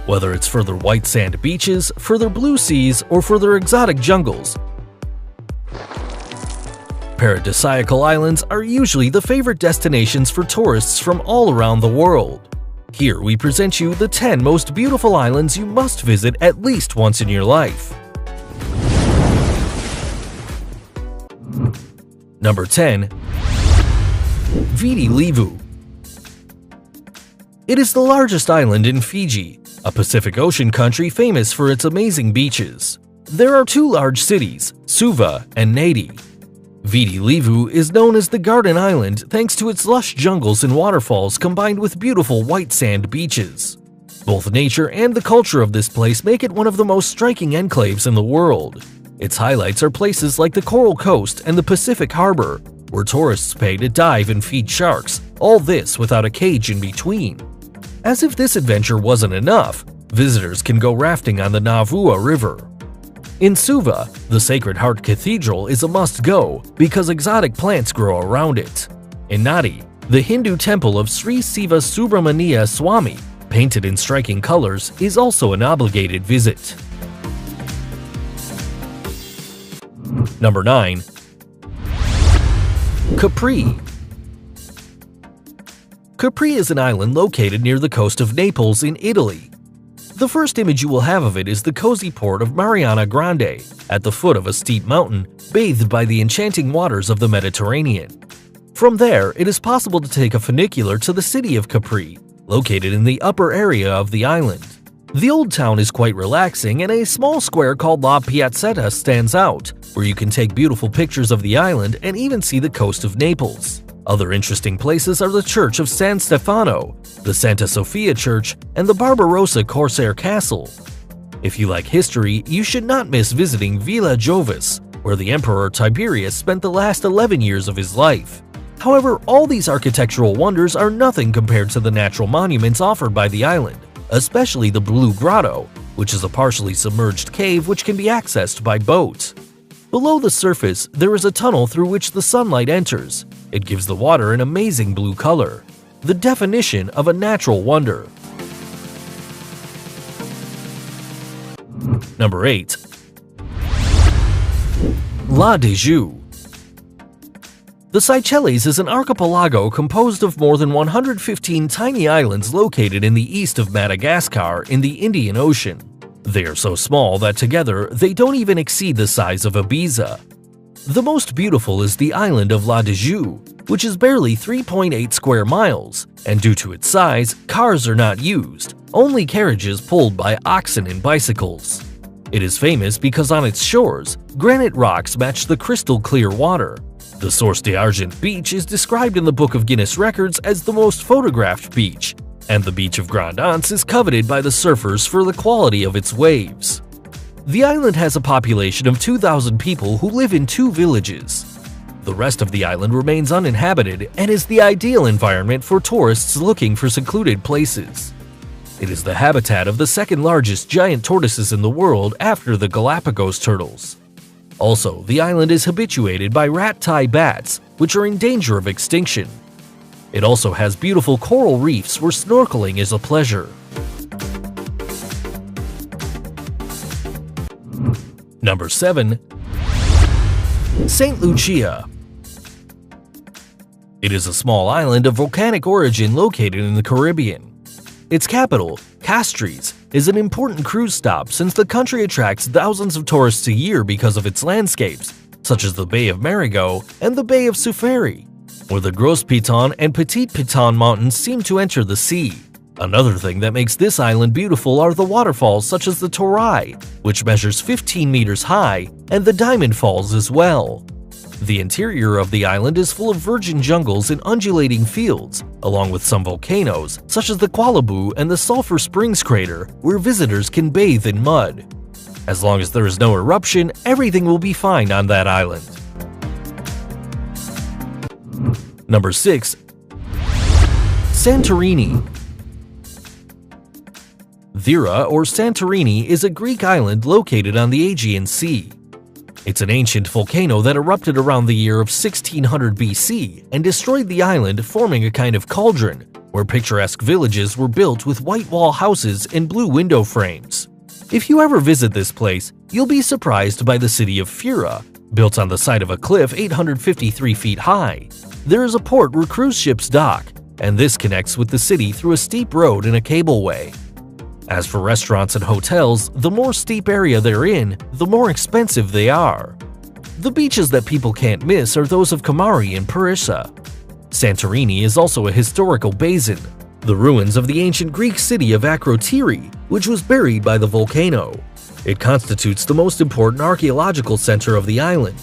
Whether it's further white sand beaches, further blue seas, or further exotic jungles, paradisiacal islands are usually the favorite destinations for tourists from all around the world. Here we present you the 10 most beautiful islands you must visit at least once in your life. Number 10. Viti Levu. It is the largest island in Fiji, a Pacific Ocean country famous for its amazing beaches. There are two large cities, Suva and Nadi. Viti Levu is known as the Garden Island thanks to its lush jungles and waterfalls combined with beautiful white sand beaches. Both nature and the culture of this place make it one of the most striking enclaves in the world. Its highlights are places like the Coral Coast and the Pacific Harbor, where tourists pay to dive and feed sharks, all this without a cage in between. As if this adventure wasn't enough, visitors can go rafting on the Navua River. In Suva, the Sacred Heart Cathedral is a must-go because exotic plants grow around it. In Nadi, the Hindu temple of Sri Siva Subramaniya Swami, painted in striking colors, is also an obligated visit. Number 9. Capri. Capri is an island located near the coast of Naples in Italy. The first image you will have of it is the cozy port of Mariana Grande, at the foot of a steep mountain, bathed by the enchanting waters of the Mediterranean. From there, it is possible to take a funicular to the city of Capri, located in the upper area of the island. The old town is quite relaxing, and a small square called La Piazzetta stands out, where you can take beautiful pictures of the island and even see the coast of Naples. Other interesting places are the Church of San Stefano, the Santa Sofia Church, and the Barbarossa Corsair Castle. If you like history, you should not miss visiting Villa Jovis, where the Emperor Tiberius spent the last 11 years of his life. However, all these architectural wonders are nothing compared to the natural monuments offered by the island, especially the Blue Grotto, which is a partially submerged cave which can be accessed by boat. Below the surface, there is a tunnel through which the sunlight enters. It gives the water an amazing blue color, the definition of a natural wonder. Number 8. La Déjou. The Seychelles is an archipelago composed of more than 115 tiny islands located in the east of Madagascar in the Indian Ocean. They are so small that together they don't even exceed the size of Ibiza. The most beautiful is the island of La Déjou, which is barely 3.8 square miles, and due to its size, cars are not used, only carriages pulled by oxen and bicycles. It is famous because on its shores, granite rocks match the crystal clear water. The Source d'Argent beach is described in the Book of Guinness Records as the most photographed beach, and the beach of Grand Anse is coveted by the surfers for the quality of its waves. The island has a population of 2,000 people who live in 2 villages. The rest of the island remains uninhabited and is the ideal environment for tourists looking for secluded places. It is the habitat of the second largest giant tortoises in the world after the Galapagos turtles. Also, the island is habituated by rat-tail bats, which are in danger of extinction. It also has beautiful coral reefs where snorkeling is a pleasure. Number 7. St. Lucia. It is a small island of volcanic origin located in the Caribbean. Its capital, Castries, is an important cruise stop since the country attracts thousands of tourists a year because of its landscapes, such as the Bay of Marigot and the Bay of Soufrière, where the Gros Piton and Petit Piton mountains seem to enter the sea. Another thing that makes this island beautiful are the waterfalls such as the Torai, which measures 15 meters high, and the Diamond Falls as well. The interior of the island is full of virgin jungles and undulating fields, along with some volcanoes, such as the Qualabou and the Sulphur Springs crater, where visitors can bathe in mud. As long as there is no eruption, everything will be fine on that island. Number 6. Santorini. Thera or Santorini is a Greek island located on the Aegean Sea. It's an ancient volcano that erupted around the year of 1600 BC and destroyed the island, forming a kind of cauldron, where picturesque villages were built with white wall houses and blue window frames. If you ever visit this place, you'll be surprised by the city of Fura, built on the side of a cliff 853 feet high. There is a port where cruise ships dock, and this connects with the city through a steep road and a cableway. As for restaurants and hotels, the more steep area they're in, the more expensive they are. The beaches that people can't miss are those of Kamari and Parissa. Santorini is also a historical basin, the ruins of the ancient Greek city of Akrotiri, which was buried by the volcano. It constitutes the most important archaeological center of the island.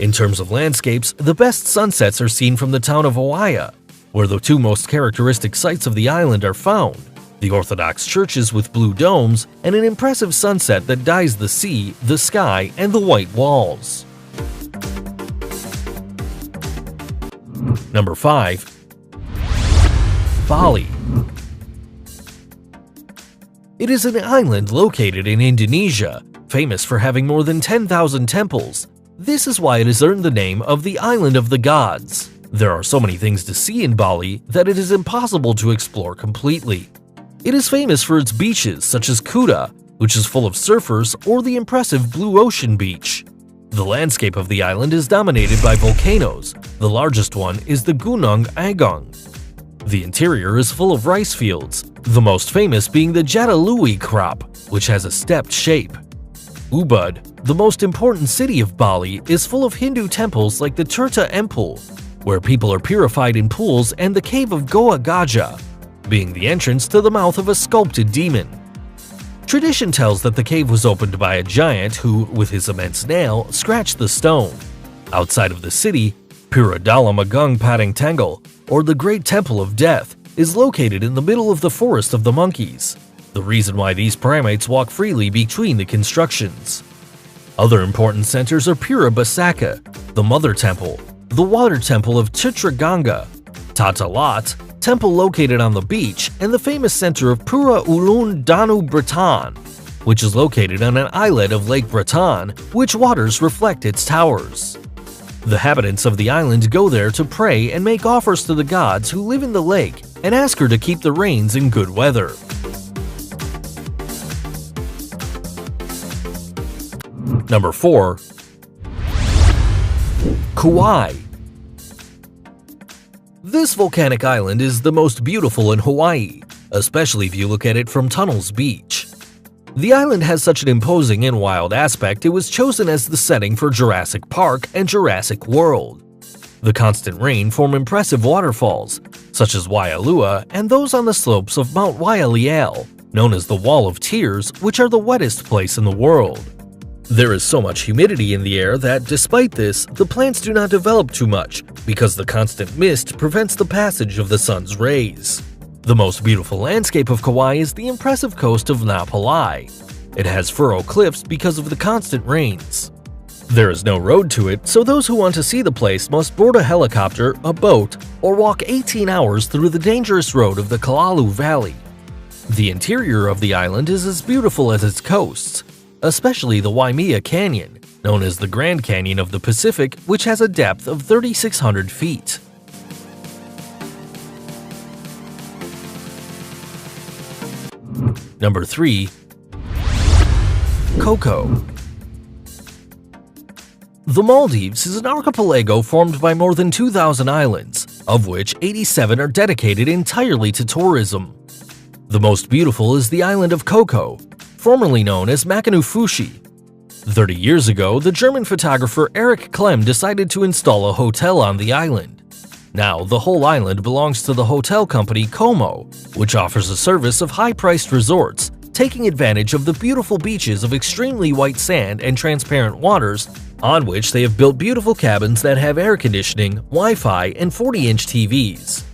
In terms of landscapes, the best sunsets are seen from the town of Oaya, where the two most characteristic sites of the island are found: the Orthodox churches with blue domes and an impressive sunset that dyes the sea, the sky, and the white walls. Number 5. Bali. It is an island located in Indonesia, famous for having more than 10,000 temples. This is why it has earned the name of the Island of the Gods. There are so many things to see in Bali that it is impossible to explore completely. It is famous for its beaches such as Kuta, which is full of surfers, or the impressive Blue Ocean Beach. The landscape of the island is dominated by volcanoes. The largest one is the Gunung Agung. The interior is full of rice fields, the most famous being the Jatilui crop, which has a stepped shape. Ubud, the most important city of Bali, is full of Hindu temples like the Tirta Empul, where people are purified in pools, and the cave of Goa Gajah, being the entrance to the mouth of a sculpted demon. Tradition tells that the cave was opened by a giant who, with his immense nail, scratched the stone. Outside of the city, Puradala Magung Padang Tengel, or the Great Temple of Death, is located in the middle of the Forest of the Monkeys, the reason why these primates walk freely between the constructions. Other important centers are Pura Basaka, the Mother Temple, the Water Temple of Chitraganga, Tata Lat, temple located on the beach, and the famous center of Pura Ulun Danu Breton, which is located on an islet of Lake Breton, which waters reflect its towers. The inhabitants of the island go there to pray and make offers to the gods who live in the lake and ask her to keep the rains in good weather. Number 4. Kauai. This volcanic island is the most beautiful in Hawaii, especially if you look at it from Tunnels Beach. The island has such an imposing and wild aspect it was chosen as the setting for Jurassic Park and Jurassic World. The constant rain form impressive waterfalls, such as Waialua and those on the slopes of Mount Waialeal, known as the Wall of Tears, which are the wettest place in the world. There is so much humidity in the air that, despite this, the plants do not develop too much because the constant mist prevents the passage of the sun's rays. The most beautiful landscape of Kauai is the impressive coast of Napalai. It has furrow cliffs because of the constant rains. There is no road to it, so those who want to see the place must board a helicopter, a boat, or walk 18 hours through the dangerous road of the Kalalu Valley. The interior of the island is as beautiful as its coasts, especially the Waimea Canyon, known as the Grand Canyon of the Pacific, which has a depth of 3,600 feet. Number 3. Coco. The Maldives is an archipelago formed by more than 2,000 islands, of which 87 are dedicated entirely to tourism. The most beautiful is the island of Coco, formerly known as Makunufushi. 30 years ago, the German photographer Erich Klemm decided to install a hotel on the island. Now, the whole island belongs to the hotel company Como, which offers a service of high-priced resorts, taking advantage of the beautiful beaches of extremely white sand and transparent waters, on which they have built beautiful cabins that have air conditioning, Wi-Fi, and 40-inch TVs.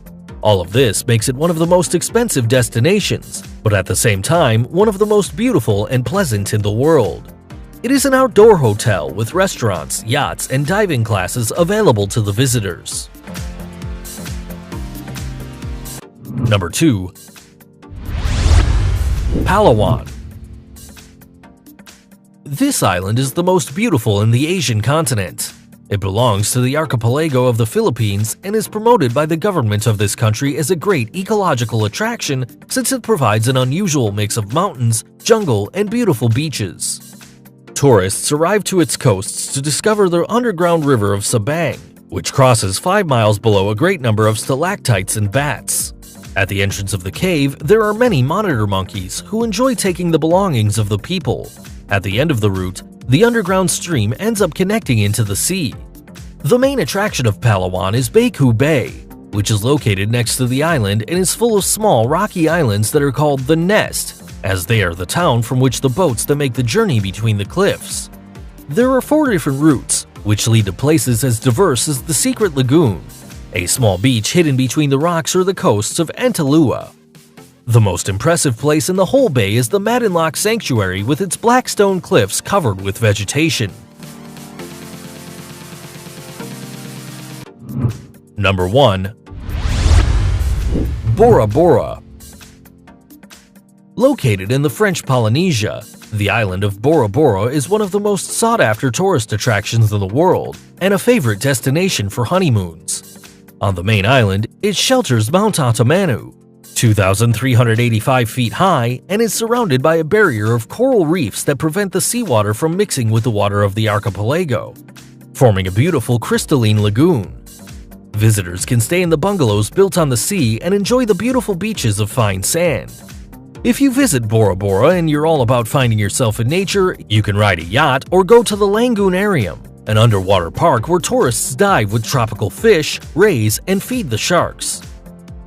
All of this makes it one of the most expensive destinations, but at the same time, one of the most beautiful and pleasant in the world. It is an outdoor hotel with restaurants, yachts, and diving classes available to the visitors. Number 2. Palawan. This island is the most beautiful in the Asian continent. It belongs to the archipelago of the Philippines and is promoted by the government of this country as a great ecological attraction since it provides an unusual mix of mountains, jungle, and beautiful beaches. Tourists arrive to its coasts to discover the underground river of Sabang, which crosses 5 miles below a great number of stalactites and bats. At the entrance of the cave, there are many monitor monkeys who enjoy taking the belongings of the people. At the end of the route, the underground stream ends up connecting into the sea. The main attraction of Palawan is Baku Bay, which is located next to the island and is full of small rocky islands that are called the Nest, as they are the town from which the boats that make the journey between the cliffs. There are 4 different routes, which lead to places as diverse as the Secret Lagoon, a small beach hidden between the rocks or the coasts of Antalua. The most impressive place in the whole bay is the Madinlock Sanctuary with its black stone cliffs covered with vegetation. Number 1. Bora Bora. Located in the French Polynesia, the island of Bora Bora is one of the most sought-after tourist attractions in the world and a favorite destination for honeymoons. On the main island, it shelters Mount Atamanu, 2,385 feet high, and is surrounded by a barrier of coral reefs that prevent the seawater from mixing with the water of the archipelago, forming a beautiful crystalline lagoon. Visitors can stay in the bungalows built on the sea and enjoy the beautiful beaches of fine sand. If you visit Bora Bora and you're all about finding yourself in nature, you can ride a yacht or go to the Langoonarium, an underwater park where tourists dive with tropical fish, raise, and feed the sharks.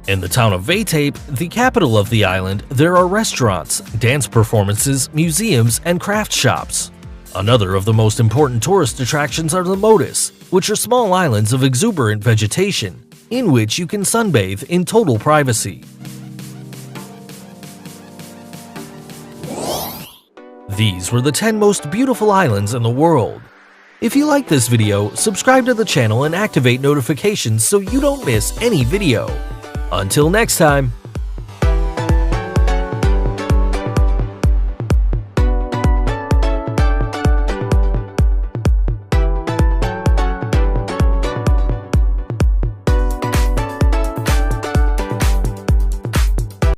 In the town of Vatape, the capital of the island, there are restaurants, dance performances, museums, and craft shops. Another of the most important tourist attractions are the Motus, which are small islands of exuberant vegetation, in which you can sunbathe in total privacy. These were the 10 most beautiful islands in the world. If you like this video, subscribe to the channel and activate notifications so you don't miss any video. Until next time!